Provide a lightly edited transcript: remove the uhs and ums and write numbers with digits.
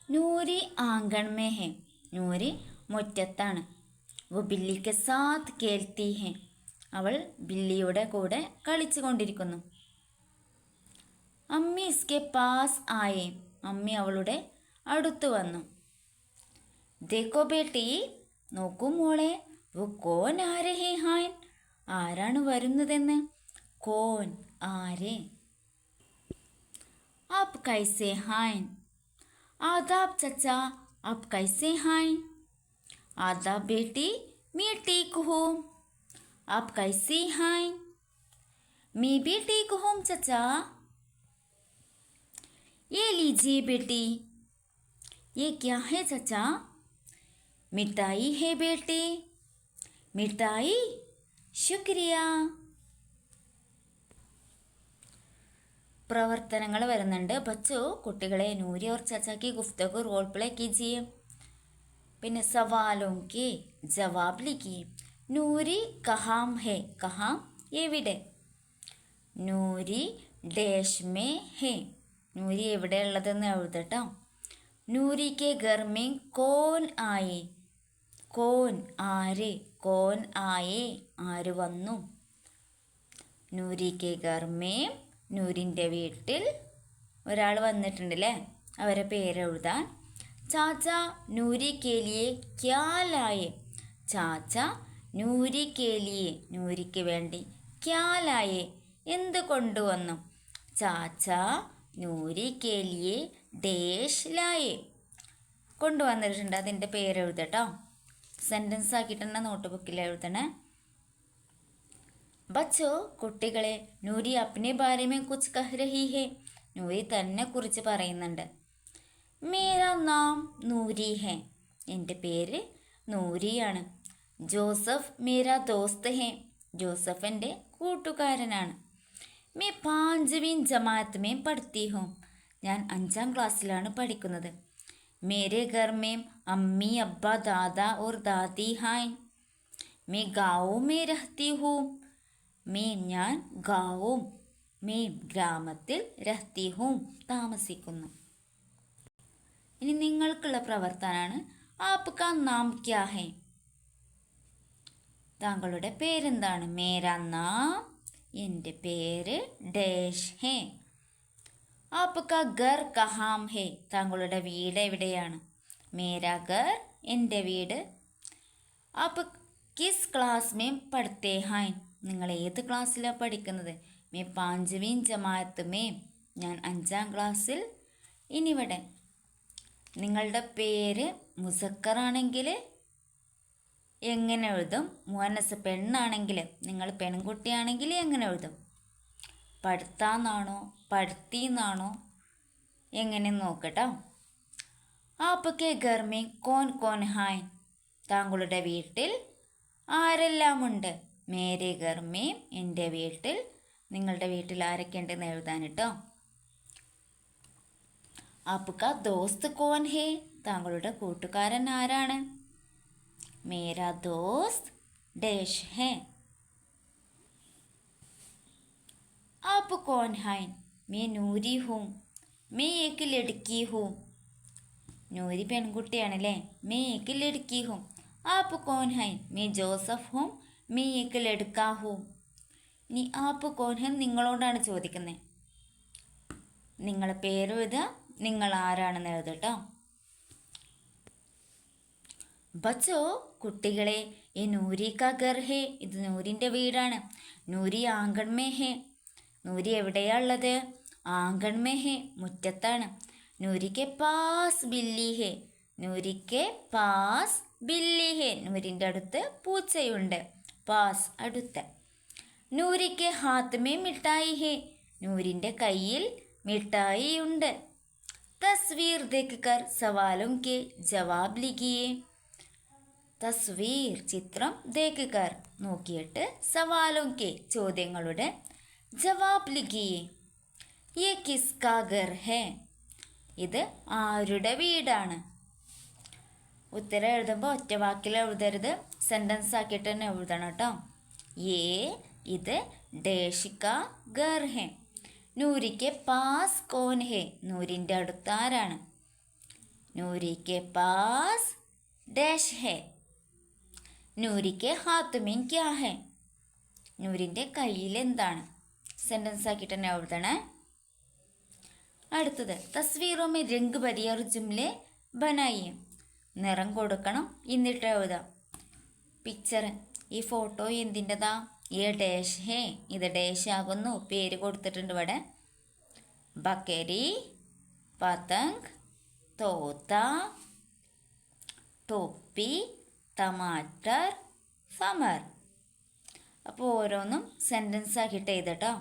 Noori ആംഗൺ may ഹെ. നൂരി മുറ്റത്താണ്. വോ Billy K സാത്ത് കേൽത്തി ഹെ. അവൾ ബില്ലിയുടെ കൂടെ കളിച്ചു കൊണ്ടിരിക്കുന്നു. അമ്മി ഇസ്കെ പാസ് ആയേ. അമ്മി അവളുടെ അടുത്ത് വന്നു. ദേഖോ ബേട്ടി, നോക്കൂ മോളെ, വോ കോൻ ആ രഹേ ഹായ്. ആരാണ് വരുന്നതെന്ന്. കോൻ, ആരെ. ആപ് കൈസേ ഹായ്. ആദാബ് ചച്ചാ, ആപ് കൈസേ ഹായ്. ആദാബ് ബേട്ടി, मैं ठीक हूँ. आप कैसी हैं. मैं भी ठीक हूँ चचा. ये लीजिए बेटी. ये क्या है चचा. मिठाई है बेटी. मिठाई, शुक्रिया. പ്രവർത്തനങ്ങൾ വരുന്നുണ്ട്. ബച്ചോ, കുട്ടികളെ നൂരി और चाचा की गुफ्तगू रोल प्ले कीजिए. പിന്നെ സവാലോം കെ ജവാബ് ലിഖിയെ. നൂരി കഹാം ഹെ. കഹാം, എവിടെ. നൂരി ഡേഷ് മേ ഹെ. നൂരി എവിടെ ഉള്ളതെന്ന് എഴുതട്ടോ. നൂരി കെ ഘർ മേ കോൻ ആയേ. കോൻ, ആര്. കോൻ ആയേ, ആര് വന്നു. നൂരി കെ ഘർ മേ, നൂരിൻ്റെ വീട്ടിൽ ഒരാൾ വന്നിട്ടുണ്ടല്ലേ, അവരെ പേരെഴുതാൻ. ചാച്ച നൂരി കെ ലിയെ ക്യാ ലായേ. ചാച്ച നൂരി കെ ലിയെ, നൂരിക്ക് വേണ്ടി, ക്യാ ലായേ, എന്ത് കൊണ്ടുവന്നു. ചാച്ച നൂരി കെ ലിയെ ഡേഷ് ലായേ, കൊണ്ടുവന്നിട്ടുണ്ട്. അതിൻ്റെ പേരെഴുതട്ടോ. സെൻറ്റൻസ് ആക്കിയിട്ട് നോട്ട് ബുക്കിൽ എഴുതണേ. ബച്ചോ, കുട്ടികളെ, നൂരി അപ്നെ ബാരെ മേ കുച്ച് കഹ് രഹി ഹെ. നൂരി തന്നെ കുറിച്ച് പറയുന്നുണ്ട്. മേരാ നാം നൂരി ഹെ. എൻ്റെ പേര് നൂരിയാണ്. ജോസഫ് മേരാ ദോസ്ത് ഹെ. ജോസഫ് എൻ്റെ കൂട്ടുകാരനാണ്. മേ 5വീं ജമാഅത്ത് മേ പഠിത്തി ഹൂം. ഞാൻ 5ാം ക്ലാസ്സിലാണ് പഠിക്കുന്നത്. മേരെ ഘർ മേ അമ്മി അബ്ബ Dada or ദാദി hi. May Gaon may രഹ്തി ഹൂം. മേം, ഞാൻ, ഗാവോം, മേം, ഗ്രാമത്തിൽ, രഹ്തി ഹൂം, താമസിക്കുന്നു. ഇനി നിങ്ങൾക്കുള്ള പ്രവർത്തനമാണ്. ആപ്കാ നാം ക്യാ ഹെ. താങ്കളുടെ പേരെന്താണ്. മേരാ നാം, എൻ്റെ പേര്, ഡേഷ് ഹെ. ആപ്കാ ഘർ കഹാം ഹെ. താങ്കളുടെ വീട് എവിടെയാണ്. മേരാ ഘർ, എൻ്റെ വീട്. App kiss class may പഠിത്തേ hi. നിങ്ങൾ ഏത് ക്ലാസ്സിലാണ് പഠിക്കുന്നത്. മേ 5വീं ജമാഅത്ത് മേ, ഞാൻ 5ാം ക്ലാസ്സിൽ. ഇനിവിടെ നിങ്ങളുടെ പേര് മുസക്കറാണെങ്കിൽ എങ്ങനെ എഴുതും. മുഅന്നസ് പെണ്ണാണെങ്കിൽ, നിങ്ങൾ പെൺകുട്ടിയാണെങ്കിൽ എങ്ങനെ എഴുതും. പഠിത്താന്നാണോ പഠിത്തീന്നാണോ എങ്ങനെ നോക്കട്ടോ. ആപ്കെ ഘർ മേ കോൻ കോൻ ഹായ്. താങ്കളുടെ വീട്ടിൽ ആരെല്ലാമുണ്ട്. മേരെ ഘർ മേ, എൻ്റെ വീട്ടിൽ. നിങ്ങളുടെ വീട്ടിൽ ആരൊക്കെ ഉണ്ടെന്ന് എഴുതാൻ കേട്ടോ. ആപ്കാ ദോസ്ത് കോൻ ഹേ. താങ്കളുടെ കൂട്ടുകാരൻ ആരാണ്. മേരാ ദോസ്ത് ഡേഷ് ഹേ. ആപ്പ് കോൻ ഹായ്. മേ നൂരി ഹൂം. മേ ഏക് ലഡ്കി ഹൂം. നൂരി പെൺകുട്ടിയാണല്ലേ. മേ ഏക് ലഡ്കി ഹൂം. ആപ്പ് കോൻ ഹായ്. മേ ജോസഫ് ഹൂം. മേ ഏക് ലഡ്കാ ഹൂം. ഇനി ആപ്പ് കോൻ ഹേ നിങ്ങളോടാണ് ചോദിക്കുന്നത്. നിങ്ങളെ പേര് എഴുതുക, നിങ്ങൾ ആരാണെന്ന് എഴുതട്ടോ. ബച്ചോ, കുട്ടികളെ, ഈ നൂരി കാ ഘർ ഹേ. ഇത് നൂരിൻ്റെ വീടാണ്. നൂരി ആംഗൺ മേ ഹേ. നൂരി എവിടെയാ ഉള്ളത്. ആംഗൺ മേ ഹേ, മുറ്റത്താണ്. നൂരിക്ക് പാസ് ബില്ലി ഹേ. നൂരിക്ക് പാസ് ബില്ലി ഹേ. നൂരിൻ്റെ അടുത്ത് പൂച്ചയുണ്ട്. പാസ്, അടുത്ത്. നൂരിക്ക് ഹാത്ത് മേ മിഠായി ഹേ. നൂരിൻ്റെ കയ്യിൽ മിഠായി ഉണ്ട്. തസ്വീർ ദേഖ് കർ സവാലോം കെ ജവാബ് ലിഖിയെ. തസ്വീർ, ചിത്രം, ദേഖ് കർ, നോക്കിയിട്ട്, സവാലോം കെ, ചോദ്യങ്ങളുടെ ജവാബ് ലിഖിയെ. യേ കിസ്കാ ഘർ ഹേ. ഇത് ആരുടെ വീടാണ്. ഉത്തരം എഴുതുമ്പോൾ ഒറ്റ വാക്കിൽ എഴുതരുത്, സെൻറ്റൻസ് ആക്കിയിട്ട് തന്നെ എഴുതണം കേട്ടോ. യേ, ഇത്, ഡേഷിക ഘർ ഹേ. നൂരിക്ക് പാസ് കോൻ ഹേ. നൂരിൻ്റെ അടുത്ത് ആരാണ്. നൂരി കെ പാസ് ഡാഷ് ഹെ. നൂരി കെ ഹാത്ത് മീൻ ക്യാ ഹെ. നൂരിൻ്റെ കയ്യിൽ എന്താണ്? സെൻറ്റൻസ് ആക്കിയിട്ട് തന്നെ എഴുതണേ. അടുത്തത് തസ്വീറോ മേ രംഗ് ഭരിയ ഒരു ജുംലെ ബനായിയെ. നിറം കൊടുക്കണം, എന്നിട്ട് എഴുതാം. പിക്ചർ, ഈ ഫോട്ടോ എന്തിൻ്റെതാ? ഈ ഡാഷ് ഹേ, ഇത് ഡാഷ് ആകുന്നു. പേര് കൊടുത്തിട്ടുണ്ട് ഇവിടെ. ബക്കരി, പതംഗ്, തോത്ത, ടോപ്പി, ടമാറ്റർ, സമർ. അപ്പോൾ ഓരോന്നും സെൻറ്റൻസ് ആക്കിയിട്ട് എഴുതട്ടോ.